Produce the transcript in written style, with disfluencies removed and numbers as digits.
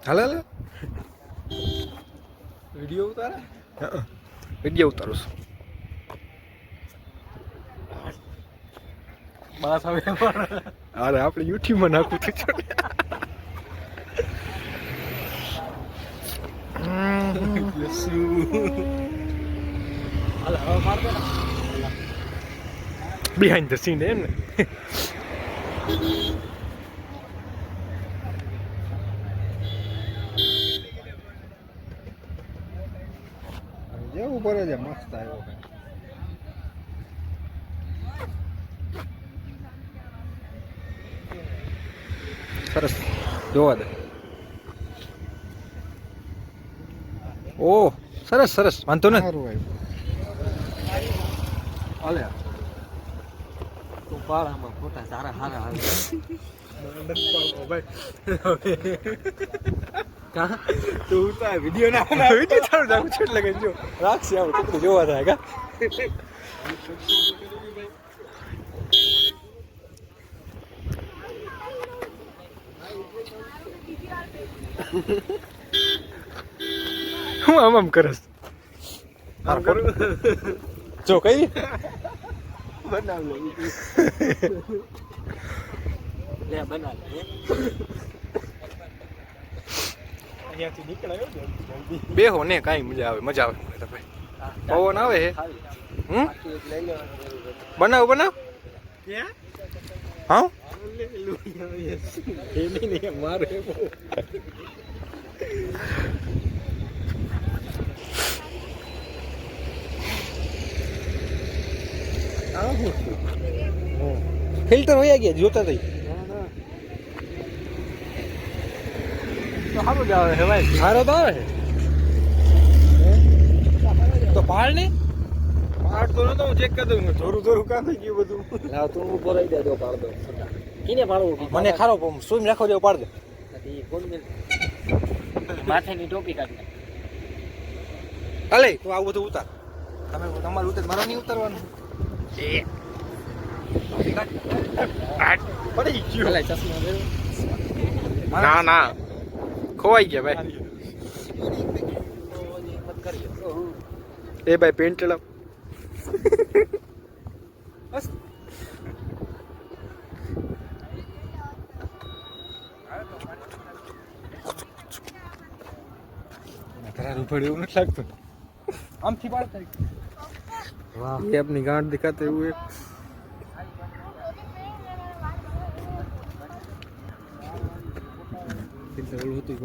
હાલ હાલ વિડીયો ઉતારે વિડીયો ઉતારું છું. બાસ આવે અરે આપણે યુટ્યુબમાં નાખવું છે. હાલ હવે માર દે ને બિહાઇન્ડ ધ સીન એમ ને. જેવું પડે છે મસ્ત આવ્યો સરસ જોવા દે. ઓ સરસ સરસ વાંધો ને. સારું આવ્યું હાલે તું પાડામાં ફોટા સારા સારા હાલે તું ઉતાર વિડીયો ના વિડીયો ચાલુ રાખું છું એટલે કે જો રાખશે આવું કેટલું જોવા થાય કા. હું આમ કરસ આમ કરું જો કઈ બનાવ લે બનાવ લે અહીંયાથી નીકળાયો જલ્દી બેહો ને કાંઈ મજા આવે મજા આવે મને તો ભાઈ. પવન આવે હે. હમ બનાવ બનાવ ક્યાં હા એની ને મારે ફિલ્ટર વયા ગયા જોતા થઈ તો સારું જ આવે હે ભાઈ સારો તો આવે તો પાડ ને પાડ તો નતો હું ચેક કરી દઉં થોડું થોડું કામ થઈ ગયું બધું લાવ તું ઉભો રહી દે જો પાડ દો કીને પાડવું મને ખારો સ્વિમ રાખો દેવો પાડ દે. ઈ કોણ મિલ માથેની ટોપી કાઢ નાખ અલે તું આવું બધું ઉતાર તમે તમારું ઉતાર મારો નહીં ઉતારવાનું પડી ગયો. ભલે ચશ્મા પહેરો ના ના ખોવાઈ ગયા ભાઈ. મત કરીયો એ ભાઈ પેન્ટ ચડાવ. ધરારું પડ્યું એવું નથી લાગતું આમથી પાડતા વાહ ये अपनी गांठ दिखाते हुए ઓલું હતું